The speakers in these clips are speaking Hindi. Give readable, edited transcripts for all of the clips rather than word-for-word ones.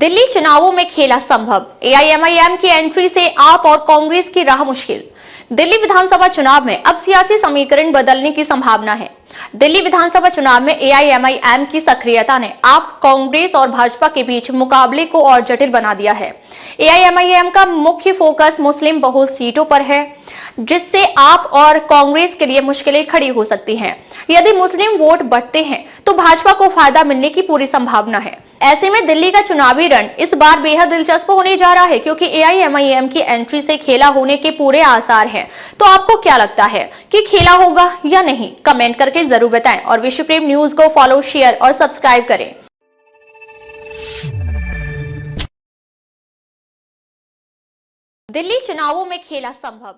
दिल्ली चुनावों में खेला संभव, एआईएमआईएम की एंट्री से आप और कांग्रेस की राह मुश्किल। दिल्ली विधानसभा चुनाव में अब सियासी समीकरण बदलने की संभावना है। दिल्ली विधानसभा चुनाव में एआईएमआईएम की सक्रियता ने आप कांग्रेस और भाजपा के बीच मुकाबले को और जटिल बना दिया है। एआईएमआईएम का मुख्य फोकस मुस्लिम बहुल सीटों पर है, जिससे आप और कांग्रेस के लिए मुश्किलें खड़ी हो सकती हैं। यदि मुस्लिम वोट बढ़ते हैं तो भाजपा को फायदा मिलने की पूरी संभावना है। ऐसे में दिल्ली का चुनावी रण इस बार बेहद दिलचस्प होने जा रहा है, क्योंकि एआईएमआईएम की एंट्री से खेला होने के पूरे आसार हैं। तो आपको क्या लगता है कि खेला होगा या नहीं? कमेंट करके जरूर बताएं और विश्व प्रेम न्यूज को फॉलो, शेयर और सब्सक्राइब करें। दिल्ली चुनावों में खेला संभव।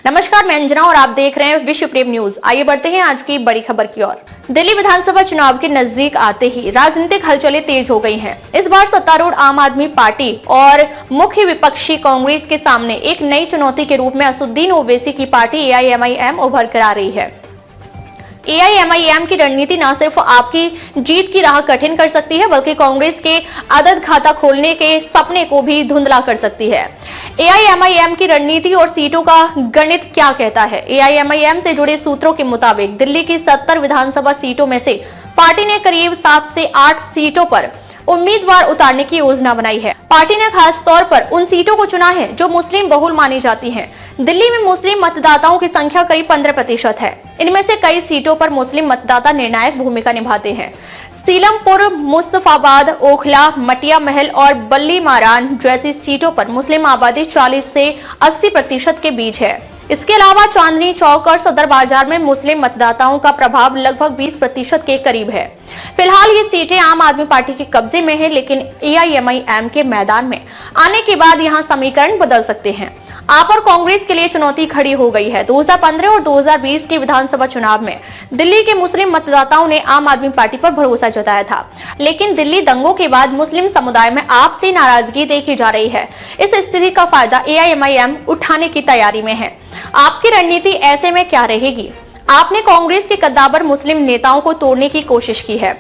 नमस्कार, मैं अंजना और आप देख रहे हैं विश्व प्रेम न्यूज। आइए बढ़ते हैं आज की बड़ी खबर की ओर। दिल्ली विधानसभा चुनाव के नजदीक आते ही राजनीतिक हलचलें तेज हो गई हैं। इस बार सत्तारूढ़ आम आदमी पार्टी और मुख्य विपक्षी कांग्रेस के सामने एक नई चुनौती के रूप में असदुद्दीन ओवैसी की पार्टी एआईएमआईएम उभर कर आ रही है। एआईएमआईएम की रणनीति न सिर्फ आपकी जीत की राह कठिन कर सकती है, बल्कि कांग्रेस के अदद खाता खोलने के सपने को भी धुंधला कर सकती है। एआईएमआईएम की रणनीति और सीटों का गणित क्या कहता है? एआईएमआईएम से जुड़े सूत्रों के मुताबिक दिल्ली की 70 विधानसभा सीटों में से पार्टी ने करीब 7 से 8 सीटों पर उम्मीदवार उतारने की योजना बनाई है। पार्टी ने खास तौर पर उन सीटों को चुना है जो मुस्लिम बहुल मानी जाती हैं। दिल्ली में मुस्लिम मतदाताओं की संख्या करीब 15% है। इनमें से कई सीटों पर मुस्लिम मतदाता निर्णायक भूमिका निभाते हैं। सीलमपुर, मुस्तफाबाद, ओखला, मटिया महल और बल्ली मारान जैसी सीटों पर मुस्लिम आबादी 40 से 80% के बीच है। इसके अलावा चांदनी चौक और सदर बाजार में मुस्लिम मतदाताओं का प्रभाव लगभग 20% के करीब है। फिलहाल ये सीटें आम आदमी पार्टी के कब्जे में है, लेकिन एआईएमआईएम के मैदान में आने के बाद यहाँ समीकरण बदल सकते हैं। आप और कांग्रेस के लिए चुनौती खड़ी हो गई है। 2015 और 2020 के विधानसभा चुनाव में दिल्ली के मुस्लिम मतदाताओं ने आम आदमी पार्टी पर भरोसा जताया था, लेकिन दिल्ली दंगों के बाद मुस्लिम समुदाय में आपसी नाराजगी देखी जा रही है। इस स्थिति का फायदा एआईएमआईएम उठाने की तैयारी में है। आपकी रणनीति ऐसे में क्या रहेगी? आपने कांग्रेस के कद्दावर मुस्लिम नेताओं को तोड़ने की कोशिश की है।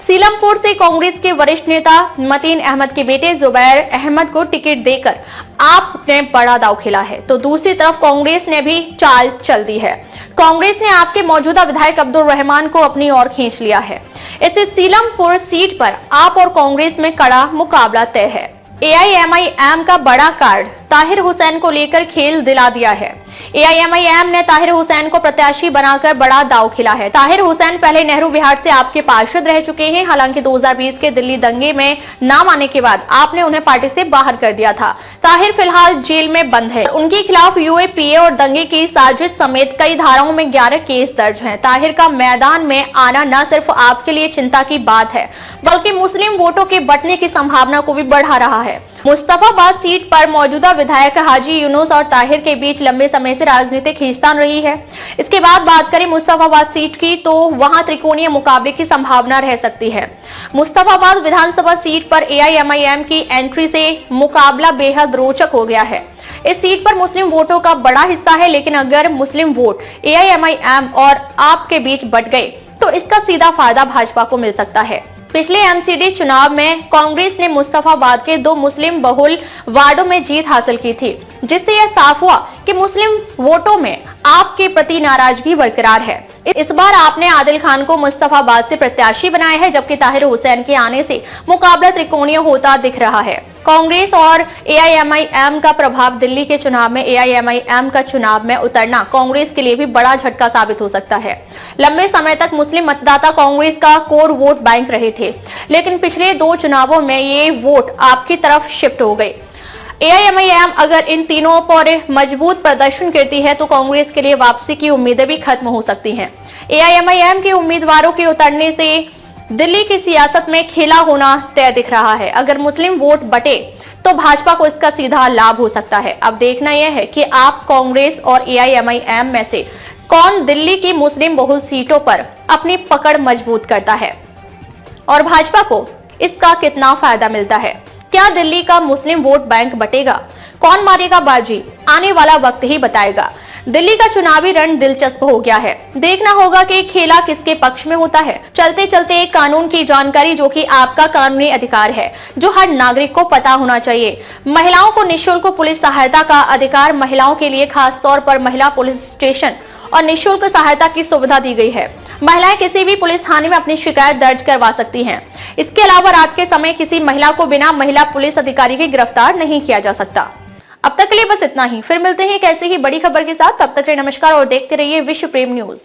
सीलमपुर से कांग्रेस के वरिष्ठ नेता मतीन अहमद के बेटे जुबैर अहमद को टिकट देकर आपने बड़ा दांव खेला है, तो दूसरी तरफ कांग्रेस ने भी चाल चल दी है। कांग्रेस ने आपके मौजूदा विधायक अब्दुल रहमान को अपनी ओर खींच लिया है। इससे सीलमपुर सीट पर आप और कांग्रेस में कड़ा मुकाबला तय है। एआईएमआईएम का बड़ा कार्ड ताहिर हुसैन को लेकर खेल दिला दिया है। एआईएमआईएम ने ताहिर हुसैन को प्रत्याशी बनाकर बड़ा दांव खेला है। ताहिर हुसैन पहले नेहरू विहार से आपके पार्षद रह चुके हैं। हालांकि 2020 के दिल्ली दंगे में नाम आने के बाद आपने उन्हें पार्टी से बाहर कर दिया था। ताहिर फिलहाल जेल में बंद है। उनके खिलाफ यूएपीए और दंगे की साजिश समेत कई धाराओं में 11 केस दर्ज हैं। ताहिर का मैदान में आना न सिर्फ आपके लिए चिंता की बात है, बल्कि मुस्लिम वोटों के बंटने की संभावना को भी बढ़ा रहा है। मुस्तफाबाद सीट पर मौजूदा विधायक हाजी यूनुस और ताहिर के बीच लंबे समय से राजनीतिक खींचतान रही है। इसके बाद बात करें मुस्तफाबाद सीट की, तो वहां त्रिकोणीय मुकाबले की संभावना रह सकती है। मुस्तफाबाद विधानसभा सीट पर एआईएमआईएम की एंट्री से मुकाबला बेहद रोचक हो गया है। इस सीट पर मुस्लिम वोटों का बड़ा हिस्सा है, लेकिन अगर मुस्लिम वोट एआईएमआईएम और आप के बीच बंट गए तो इसका सीधा फायदा भाजपा को मिल सकता है। पिछले एमसीडी चुनाव में कांग्रेस ने मुस्तफाबाद के 2 मुस्लिम बहुल वार्डों में जीत हासिल की थी, जिससे यह साफ हुआ कि मुस्लिम वोटों में आपके प्रति नाराजगी बरकरार है। इस बार आपने आदिल खान को मुस्तफाबाद से प्रत्याशी बनाया है, जबकि ताहिर हुसैन के आने से मुकाबला त्रिकोणीय होता दिख रहा है। कांग्रेस और एआईएमआईएम का प्रभाव दिल्ली के चुनाव में एआईएमआईएम का चुनाव में उतरना कांग्रेस के लिए भी बड़ा झटका साबित हो सकता है। लंबे समय तक मुस्लिम मतदाता कांग्रेस का कोर वोट बैंक रहे थे, लेकिन पिछले 2 चुनावों में ये वोट आपकी तरफ शिफ्ट हो गए। एआईएमआईएम अगर इन तीनों पर मजबूत प्रदर्शन करती है तो कांग्रेस के लिए वापसी की उम्मीदें भी खत्म हो सकती हैं। एआईएमआईएम के उम्मीदवारों के उतरने से दिल्ली की सियासत में खेला होना तय दिख रहा है। अगर मुस्लिम वोट बटे तो भाजपा को इसका सीधा लाभ हो सकता है। अब देखना यह है कि आप कांग्रेस और एआईएमआईएम में से कौन दिल्ली की मुस्लिम बहुल सीटों पर अपनी पकड़ मजबूत करता है और भाजपा को इसका कितना फायदा मिलता है। क्या दिल्ली का मुस्लिम वोट बैंक बटेगा? कौन मारेगा बाजी? आने वाला वक्त ही बताएगा। दिल्ली का चुनावी रण दिलचस्प हो गया है। देखना होगा कि खेला किसके पक्ष में होता है। चलते चलते एक कानून की जानकारी जो कि आपका कानूनी अधिकार है, जो हर नागरिक को पता होना चाहिए। महिलाओं को निःशुल्क पुलिस सहायता का अधिकार। महिलाओं के लिए खास तौर पर महिला पुलिस स्टेशन और निःशुल्क सहायता की सुविधा दी गई है। महिलाएं किसी भी पुलिस थाने में अपनी शिकायत दर्ज करवा सकती हैं। इसके अलावा रात के समय किसी महिला को बिना महिला पुलिस अधिकारी के गिरफ्तार नहीं किया जा सकता। अब तक के लिए बस इतना ही। फिर मिलते हैं एक ऐसी ही बड़ी खबर के साथ। तब तक के लिए नमस्कार और देखते रहिए विश्व प्रेम न्यूज।